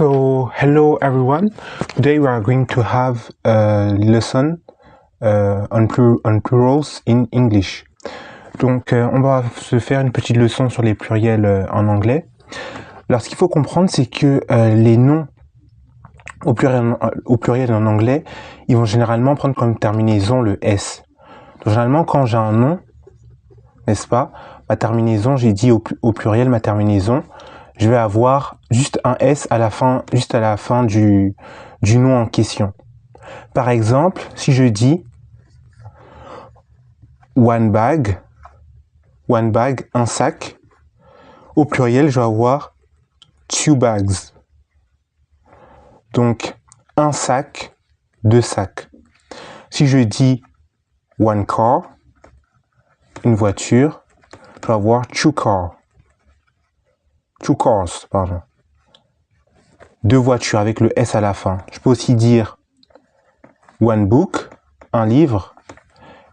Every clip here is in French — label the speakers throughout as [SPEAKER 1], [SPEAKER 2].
[SPEAKER 1] So, hello everyone. Today we are going to have a lesson on plurals in English. Donc, on va se faire une petite leçon sur les pluriels en anglais. Alors, ce qu'il faut comprendre, c'est que les noms au pluriel en anglais, ils vont généralement prendre comme terminaison le S. Donc, généralement, quand j'ai un nom, n'est-ce pas, ma terminaison, j'ai dit au pluriel ma terminaison, je vais avoir juste un S à la fin, juste à la fin du nom en question. Par exemple, si je dis one bag, un sac, au pluriel, je vais avoir two bags. Donc, un sac, deux sacs. Si je dis one car, une voiture, je vais avoir two cars. Two cars, pardon. Deux voitures avec le S à la fin. Je peux aussi dire one book, un livre,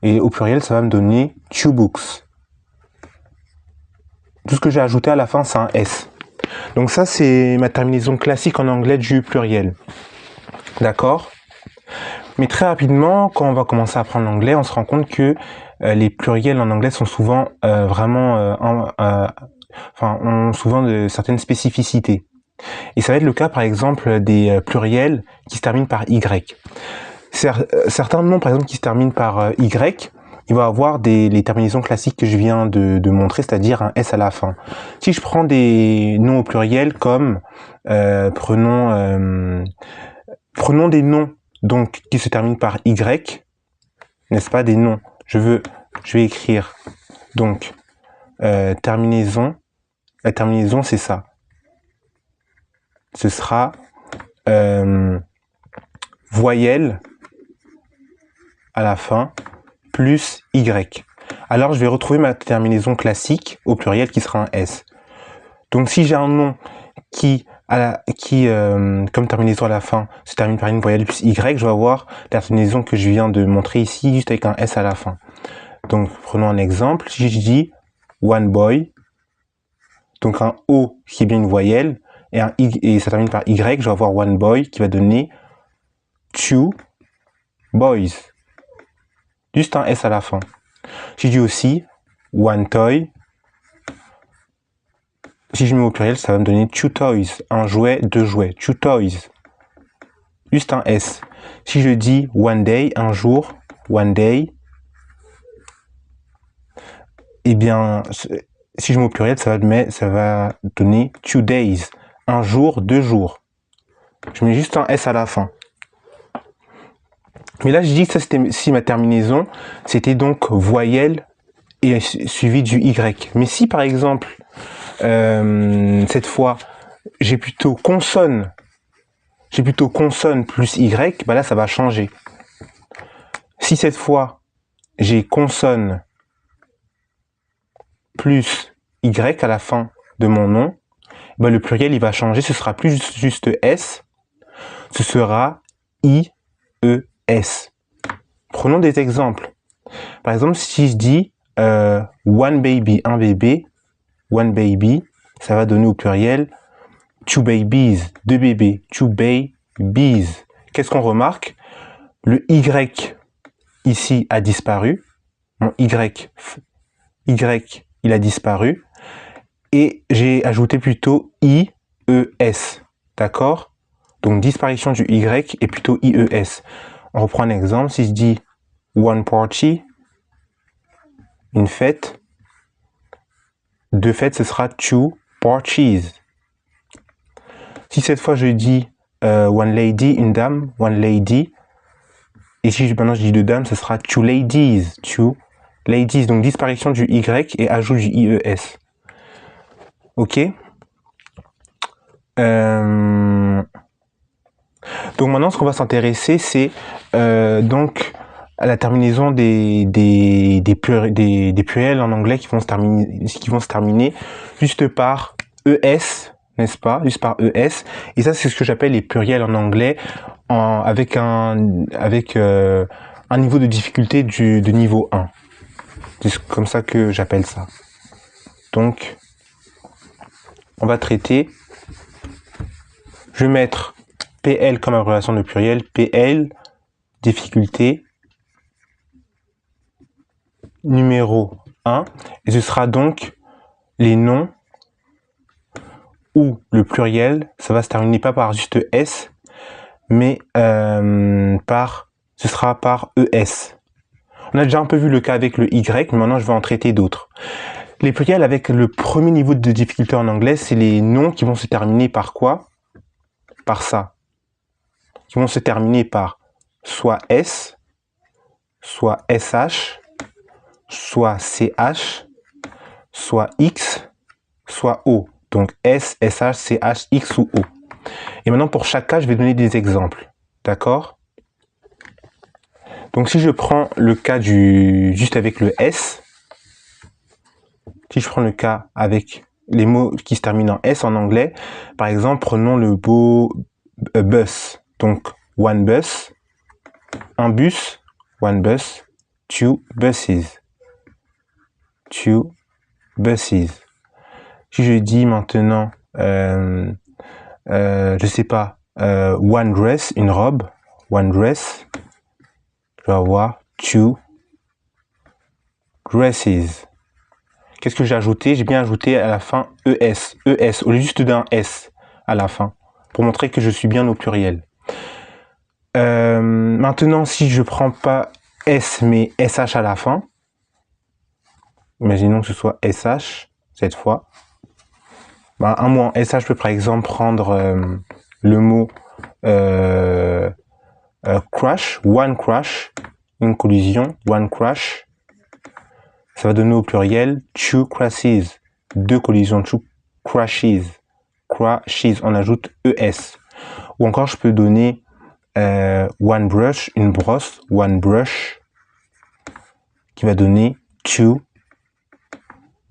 [SPEAKER 1] et au pluriel, ça va me donner two books. Tout ce que j'ai ajouté à la fin, c'est un S. Donc ça, c'est ma terminaison classique en anglais du pluriel. D'accord? Mais très rapidement, quand on va commencer à apprendre l'anglais, on se rend compte que les pluriels en anglais sont souvent ont souvent certaines spécificités. Et ça va être le cas, par exemple, des pluriels qui se terminent par Y. Certains noms, par exemple, qui se terminent par Y, il va avoir les terminaisons classiques que je viens de montrer, c'est-à-dire un S à la fin. Si je prends des noms au pluriel comme, prenons des noms donc qui se terminent par Y, n'est-ce pas, des noms. Je vais écrire donc terminaison. La terminaison, c'est ça. Ce sera voyelle à la fin plus Y. Alors, je vais retrouver ma terminaison classique au pluriel qui sera un S. Donc, si j'ai un nom qui comme terminaison à la fin, se termine par une voyelle plus Y, je vais avoir la terminaison que je viens de montrer ici, juste avec un S à la fin. Donc, prenons un exemple. Si je dis one boy, donc un O qui est bien une voyelle, et ça termine par Y, je vais avoir one boy qui va donner two boys. Juste un S à la fin. Si je dis aussi one toy, si je mets au pluriel, ça va me donner two toys. Un jouet, deux jouets. Two toys. Juste un S. Si je dis one day, un jour, one day, eh bien, si je mets au pluriel, ça va donner two days. Un jour, deux jours. Je mets juste un S à la fin. Mais là, je dis que ça, c'était si ma terminaison, c'était donc voyelle et suivi du Y. Mais si, par exemple, cette fois, j'ai plutôt consonne plus Y, bah là, ça va changer. Si cette fois, j'ai consonne plus Y à la fin de mon nom, bah le pluriel, il va changer. Ce sera plus juste S, ce sera I-E-S. Prenons des exemples. Par exemple, si je dis one baby, un bébé, one baby, ça va donner au pluriel two babies, deux bébés, two babies. Qu'est-ce qu'on remarque? Le Y ici a disparu. Mon Y, il a disparu. Et j'ai ajouté plutôt I-E-S. D'accord? Donc, disparition du Y et plutôt I-E-S. On reprend un exemple. Si je dis one party, une fête, deux fêtes, ce sera two parties. Si cette fois je dis one lady, une dame, one lady, et si maintenant je dis deux dames, ce sera two ladies. Donc disparition du Y et ajout du IES. Ok. Donc maintenant, ce qu'on va s'intéresser, c'est donc à la terminaison des pluriels en anglais qui vont se terminer juste par ES, n'est-ce pas? Juste par ES. Et ça, c'est ce que j'appelle les pluriels en anglais avec un niveau de difficulté de niveau 1. C'est comme ça que j'appelle ça. Donc, on va traiter Je vais mettre PL comme abréviation de pluriel, PL, difficulté, numéro 1, et ce sera donc les noms où le pluriel, ça va se terminer pas par juste S, mais ce sera par ES. On a déjà un peu vu le cas avec le Y, mais maintenant je vais en traiter d'autres. Les pluriels avec le premier niveau de difficulté en anglais, c'est les noms qui vont se terminer par quoi? Par ça. Qui vont se terminer par soit S, soit SH, soit CH, soit X, soit O. Donc S, SH, CH, X ou O. Et maintenant, pour chaque cas, je vais donner des exemples. D'accord? Donc, si je prends le cas juste avec le S, si je prends le cas avec les mots qui se terminent en S en anglais, par exemple, prenons le mot bus. Donc, one bus, un bus, one bus, two buses, two buses. Si je dis maintenant, je sais pas, one dress, une robe, one dress, je vais avoir two dresses. Qu'est-ce que j'ai ajouté? J'ai bien ajouté à la fin ES, ES, au lieu juste d'un S à la fin, pour montrer que je suis bien au pluriel. Maintenant, si je prends pas S, mais SH à la fin, imaginons que ce soit SH, cette fois, ben, un mot en SH peut par exemple prendre le mot crash, one crash, une collision, one crash. Ça va donner au pluriel two crashes, deux collisions, two crashes, crashes, on ajoute ES. Ou encore, je peux donner one brush, une brosse, one brush, qui va donner two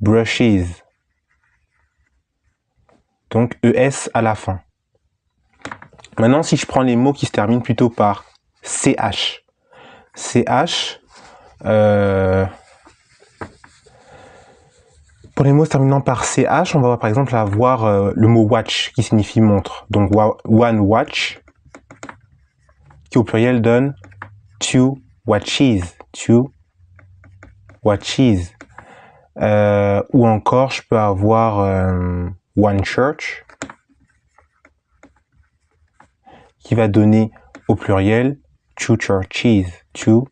[SPEAKER 1] brushes. Donc ES à la fin. Maintenant, si je prends les mots qui se terminent plutôt par CH. CH, pour les mots se terminant par CH, on va par exemple avoir le mot watch qui signifie montre. Donc one watch, qui au pluriel donne two watches. Two watches. Ou encore, je peux avoir one church, qui va donner au pluriel two churches. Two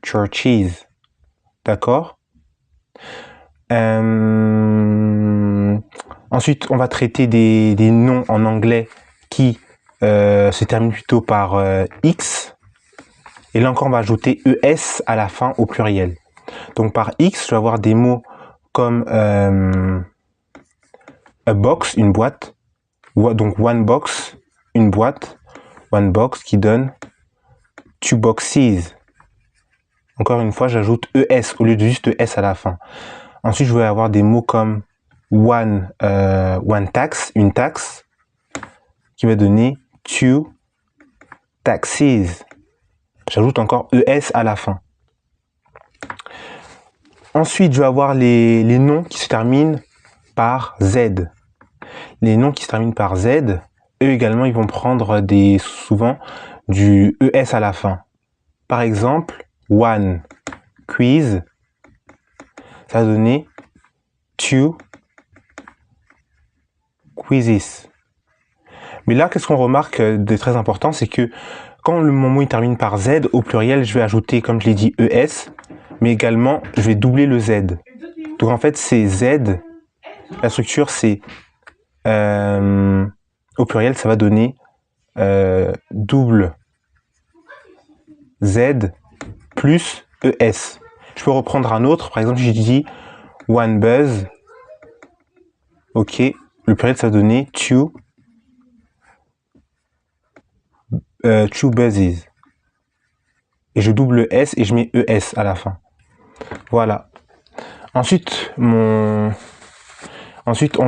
[SPEAKER 1] churches. D'accord? Ensuite, on va traiter des noms en anglais qui se terminent plutôt par X. Et là encore, on va ajouter ES à la fin au pluriel. Donc par X, je vais avoir des mots comme a box, une boîte. Donc one box, une boîte. One box qui donne two boxes. Encore une fois, j'ajoute ES au lieu de juste S à la fin. Ensuite, je vais avoir des mots comme one tax, une taxe, qui va donner two taxes. J'ajoute encore ES à la fin. Ensuite, je vais avoir les noms qui se terminent par Z. Les noms qui se terminent par Z, eux également, ils vont prendre souvent du ES à la fin. Par exemple, one quiz, ça va donner two quizzes. Mais là, qu'est-ce qu'on remarque de très important, c'est que quand mon mot il termine par Z, au pluriel, je vais ajouter, comme je l'ai dit, ES, mais également, je vais doubler le Z. Donc en fait, c'est Z, la structure, c'est au pluriel, ça va donner double Z plus ES. Je peux reprendre un autre, par exemple, j'ai dit one buzz. Ok, le pluriel, ça va donner two buzzes. Et je double S et je mets ES à la fin. Voilà. Ensuite, on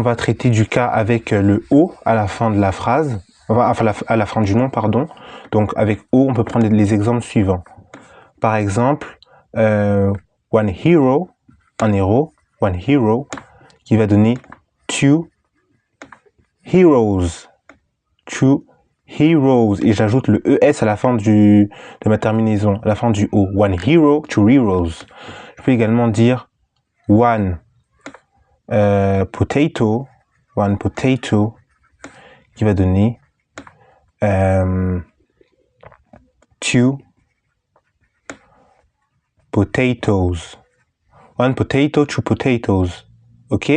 [SPEAKER 1] va traiter du cas avec le O à la fin de la phrase, enfin à la fin du nom, pardon. Donc avec O, on peut prendre les exemples suivants. Par exemple, one hero, un héros, one hero, qui va donner two heroes. two heroes. Et j'ajoute le ES à la fin de ma terminaison, à la fin du O. One hero, two heroes. Je peux également dire one potato, qui va donner two potatoes. One potato, two potatoes. Ok?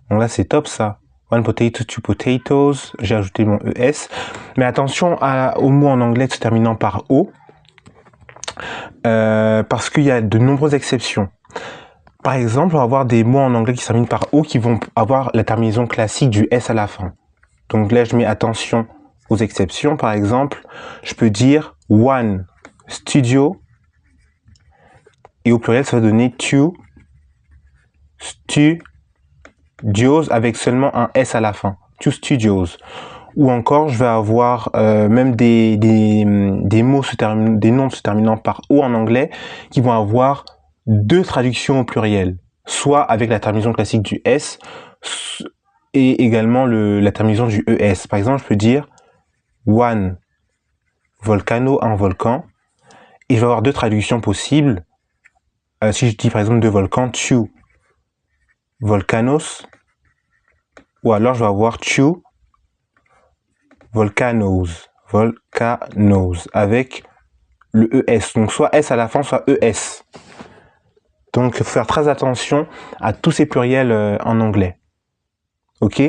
[SPEAKER 1] Donc là, c'est top ça. One potato, two potatoes. J'ai ajouté mon ES. Mais attention aux mots en anglais se terminant par O. Parce qu'il y a de nombreuses exceptions. Par exemple, on va avoir des mots en anglais qui se terminent par O qui vont avoir la terminaison classique du S à la fin. Donc là, je mets attention aux exceptions. Par exemple, je peux dire one studio. Et au pluriel, ça va donner two studios avec seulement un S à la fin. Two studios. Ou encore, je vais avoir même des mots des noms se terminant par O en anglais qui vont avoir deux traductions au pluriel. Soit avec la terminaison classique du S et également la terminaison du ES. Par exemple, je peux dire one volcano, un volcan. Et je vais avoir deux traductions possibles. Si je dis par exemple deux volcans, two volcanos, ou alors je vais avoir two volcanoes, avec le ES. Donc soit S à la fin, soit ES. Donc il faut faire très attention à tous ces pluriels en anglais. Ok?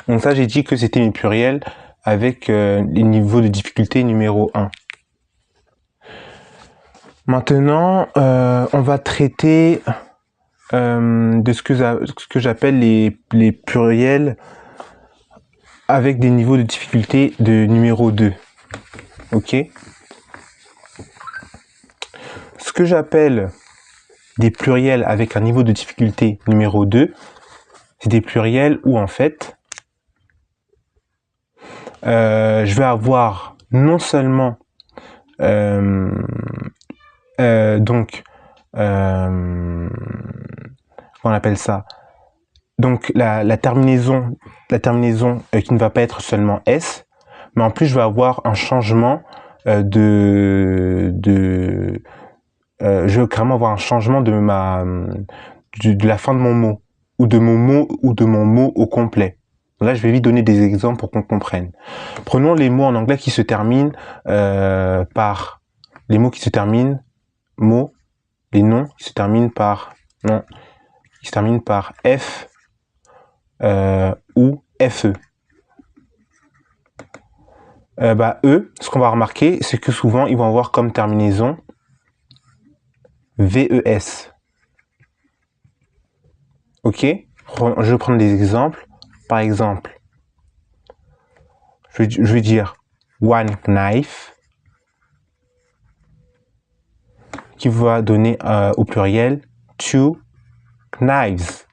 [SPEAKER 1] Donc ça, j'ai dit que c'était mes pluriels avec les niveaux de difficulté numéro 1. Maintenant, on va traiter de ce que j'appelle les pluriels avec des niveaux de difficulté de numéro 2. Ok? Ce que j'appelle des pluriels avec un niveau de difficulté numéro 2, c'est des pluriels où en fait, je vais avoir non seulement on appelle ça, donc la terminaison qui ne va pas être seulement S, mais en plus je vais avoir un changement je vais carrément avoir un changement de la fin de mon mot ou de mon mot au complet. Là, je vais vite donner des exemples pour qu'on comprenne. Prenons les mots en anglais qui se terminent par les mots qui se terminent les noms qui se terminent par F ou FE. Ce qu'on va remarquer, c'est que souvent, ils vont avoir comme terminaison VES. Ok? Je vais prendre des exemples. Par exemple, je vais dire one knife, qui va donner au pluriel two knives.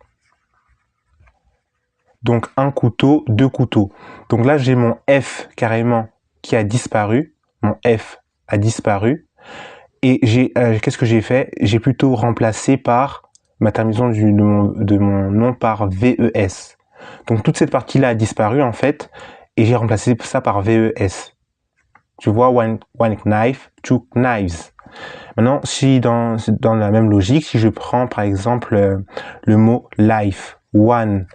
[SPEAKER 1] Donc un couteau, deux couteaux. Donc là, j'ai mon F carrément qui a disparu. Mon F a disparu. Et qu'est-ce que j'ai fait? J'ai plutôt remplacé par ma terminaison de mon nom par VES. Donc toute cette partie-là a disparu en fait. Et j'ai remplacé ça par VES. Tu vois, one knife, two knives. Maintenant, si dans la même logique, si je prends par exemple le mot life, one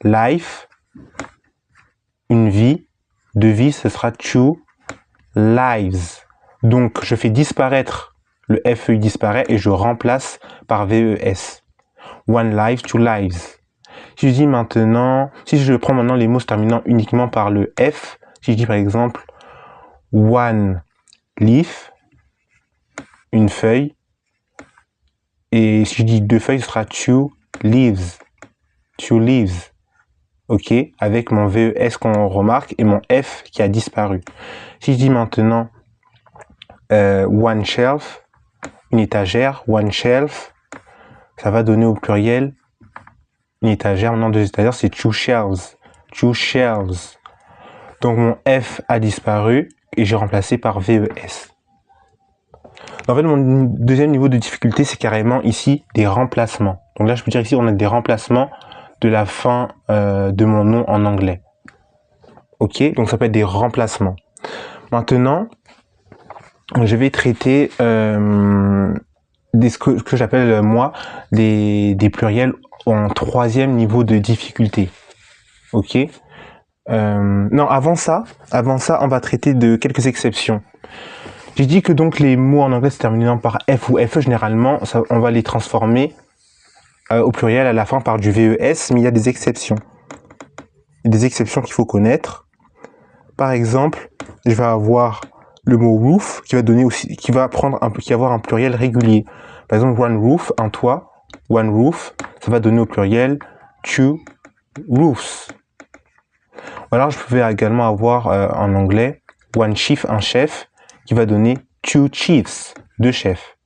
[SPEAKER 1] life, une vie, deux vies, ce sera two lives. Donc, je fais disparaître le FEI disparaît et je remplace par VES. One life, two lives. Si je dis maintenant, si je prends maintenant les mots se terminant uniquement par le F, si je dis par exemple one leaf, une feuille, et si je dis deux feuilles, ce sera two leaves. Two leaves. Ok, avec mon VES qu'on remarque et mon F qui a disparu. Si je dis maintenant one shelf, une étagère, one shelf, ça va donner au pluriel une étagère. Maintenant, deux étagères, c'est two shelves. Two shelves. Donc mon F a disparu et j'ai remplacé par VES. En fait, mon deuxième niveau de difficulté, c'est carrément ici des remplacements. Donc là, je peux dire ici, on a des remplacements de la fin de mon nom en anglais. Ok, donc ça peut être des remplacements. Maintenant, je vais traiter ce que j'appelle moi des pluriels en 3e niveau de difficulté. Ok. Non, avant ça, on va traiter de quelques exceptions. J'ai dit que donc les mots en anglais se terminant par F ou FE, généralement, on va les transformer au pluriel à la fin par du VES, mais il y a des exceptions. Il y a des exceptions qu'il faut connaître. Par exemple, je vais avoir le mot roof qui va donner aussi, qui va avoir un pluriel régulier. Par exemple, one roof, un toit, one roof, ça va donner au pluriel two roofs. Ou alors je pouvais également avoir en anglais one chief, un chef, qui va donner two chiefs, deux chefs.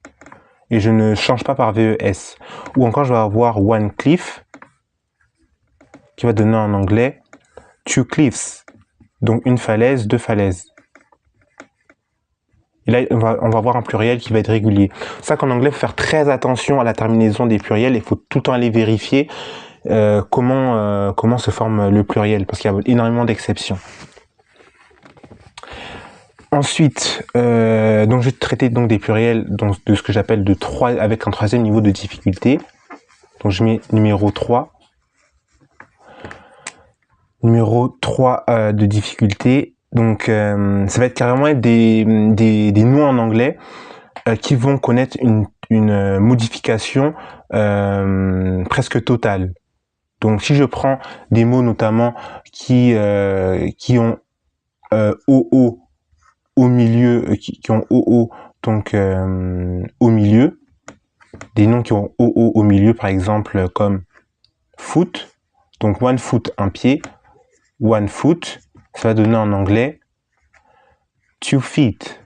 [SPEAKER 1] Et je ne change pas par VES. Ou encore je vais avoir one cliff, qui va donner en anglais two cliffs. Donc une falaise, deux falaises. Et là, on va avoir un pluriel qui va être régulier. C'est ça qu'en anglais, il faut faire très attention à la terminaison des pluriels. Il faut tout le temps aller vérifier comment se forme le pluriel, parce qu'il y a énormément d'exceptions. Ensuite, donc je vais traiter donc des pluriels de ce que j'appelle avec un 3e niveau de difficulté. Donc je mets numéro 3. Numéro 3 de difficulté. Donc ça va être carrément des noms en anglais qui vont connaître une modification presque totale. Donc si je prends des mots notamment qui ont OO au milieu, qui ont OO donc au milieu, des noms qui ont OO au milieu par exemple comme foot, donc one foot, un pied, one foot, ça va donner en anglais 2 feet,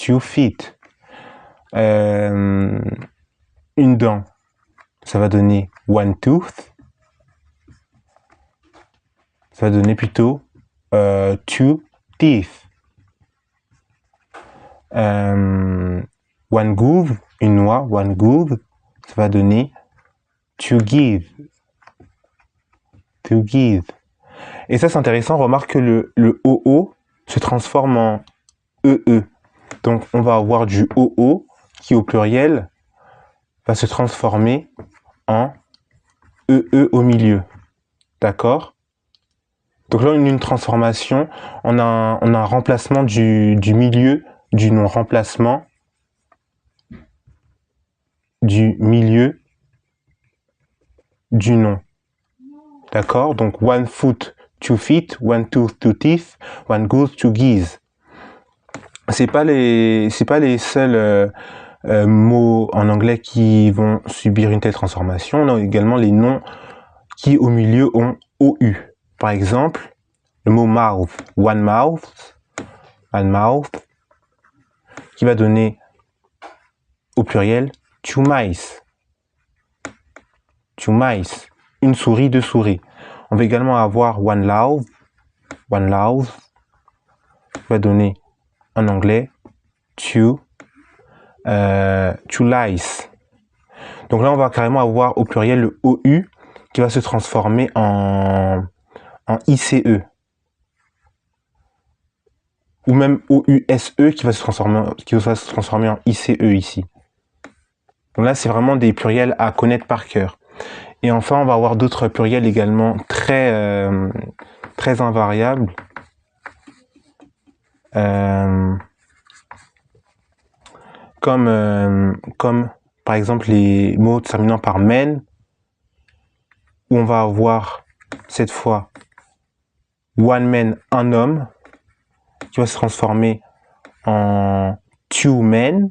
[SPEAKER 1] 2 feet. Une dent, ça va donner one tooth, ça va donner plutôt 2 teeth. One groove, une noix, one groove, ça va donner to give, to give. Et ça c'est intéressant, remarque que le OO se transforme en EE. Donc on va avoir du OO qui au pluriel va se transformer en EE au milieu. D'accord? Donc là on a une transformation, on a un remplacement du milieu du nom, remplacement du milieu du nom. D'accord? Donc one foot, 2 feet, one tooth, 2 teeth, one goose, 2 geese. C'est pas les seuls mots en anglais qui vont subir une telle transformation. On a également les noms qui au milieu ont OU. Par exemple, le mot mouth, one mouth, qui va donner au pluriel two mice, une souris, deux souris. On va également avoir one loud, qui va donner en anglais two lice. Donc là, on va carrément avoir au pluriel le OU qui va se transformer en ICE. Ou même OUSE qui va se transformer en ICE ici. Donc là, c'est vraiment des pluriels à connaître par cœur. Et enfin, on va avoir d'autres pluriels également très invariables. Comme par exemple les mots terminant par men, où on va avoir cette fois one man, un homme, qui va se transformer en two men,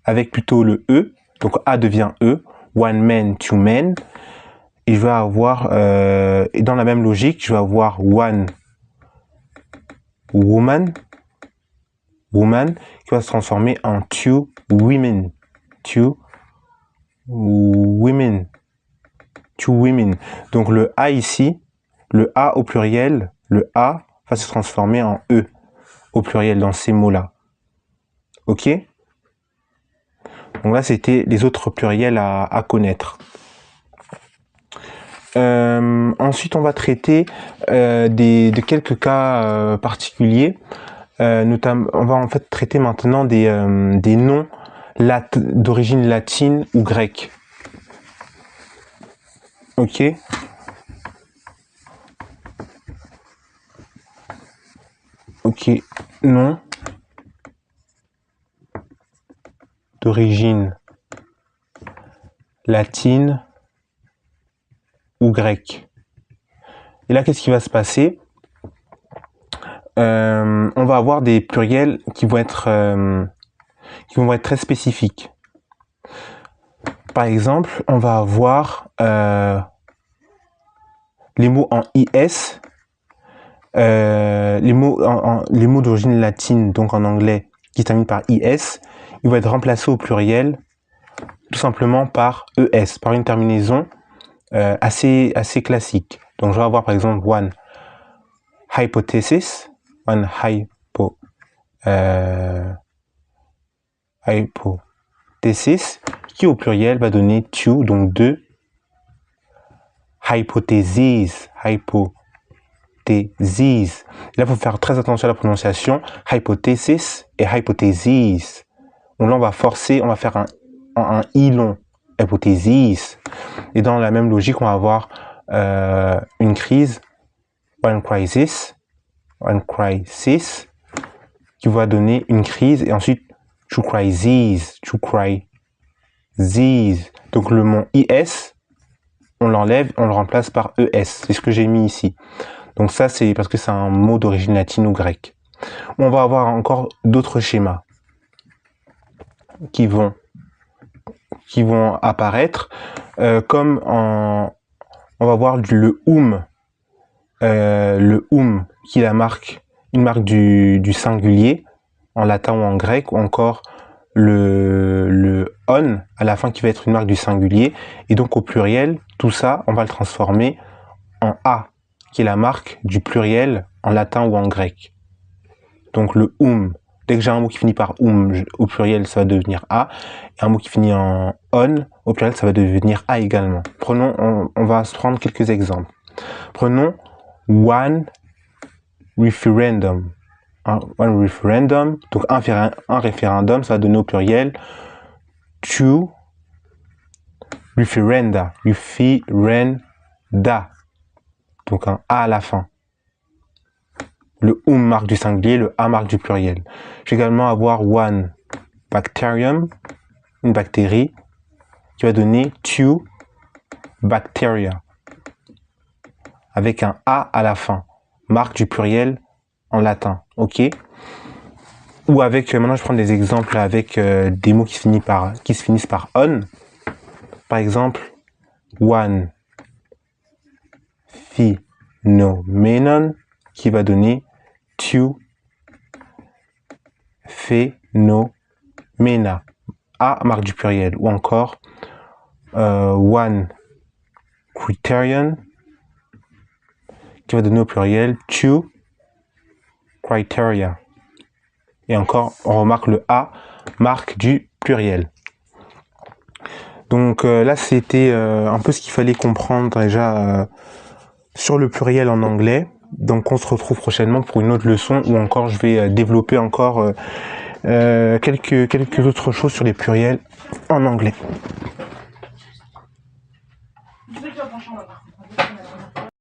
[SPEAKER 1] avec plutôt le E, donc A devient E, one man, two men, et je vais avoir, et dans la même logique, je vais avoir one woman, qui va se transformer en two women. Donc le A ici, le A au pluriel, le A va se transformer en E au pluriel dans ces mots-là. Ok? Donc là, c'était les autres pluriels à connaître. Ensuite, on va traiter de quelques cas particuliers. Notamment, on va en fait traiter maintenant des noms d'origine latine ou grecque. Ok. Ok. Nom d'origine latine ou grecque. Et là, qu'est-ce qui va se passer? On va avoir des pluriels qui vont être très spécifiques. Par exemple, on va avoir les mots en IS, les mots d'origine latine, donc en anglais, qui se terminent par IS, ils vont être remplacés au pluriel tout simplement par ES, par une terminaison assez classique. Donc je vais avoir par exemple one hypothesis, one hypothesis, qui au pluriel va donner two, donc deux. Hypotheses. Là, il faut faire très attention à la prononciation. Hypothesis et hypotheses. Donc là, on va forcer, on va faire un i long. Hypotheses. Et dans la même logique, on va avoir une crise. One crisis, qui va donner une crise. Et ensuite, two crises. Donc le mot is, on l'enlève, on le remplace par es. C'est ce que j'ai mis ici. Donc ça, c'est parce que c'est un mot d'origine latine ou grecque. On va avoir encore d'autres schémas qui vont apparaître, comme on va voir le qui est une marque du singulier en latin ou en grec, ou encore le on à la fin qui va être une marque du singulier, et donc au pluriel, tout ça, on va le transformer en a, qui est la marque du pluriel en latin ou en grec. Donc le dès que j'ai un mot qui finit par au pluriel, ça va devenir a, et un mot qui finit en on, au pluriel, ça va devenir a également. Prenons, on va se prendre quelques exemples. Prenons one referendum. One referendum, donc un référendum, ça va donner au pluriel two referenda. Donc un a à la fin. Le marque du singulier, le a marque du pluriel. Je vais également avoir one bacterium, une bactérie, qui va donner two bacteria, avec un a à la fin, marque du pluriel en latin, ok? Ou avec, maintenant je prends des exemples avec des mots qui se finissent par on. Par exemple, one phenomenon, qui va donner two phenomena, a marque du pluriel. Ou encore one criterion, qui va donner au pluriel two criteria. Et encore, on remarque le a, marque du pluriel. Donc là, c'était un peu ce qu'il fallait comprendre déjà sur le pluriel en anglais. Donc on se retrouve prochainement pour une autre leçon où encore je vais développer encore quelques autres choses sur les pluriels en anglais.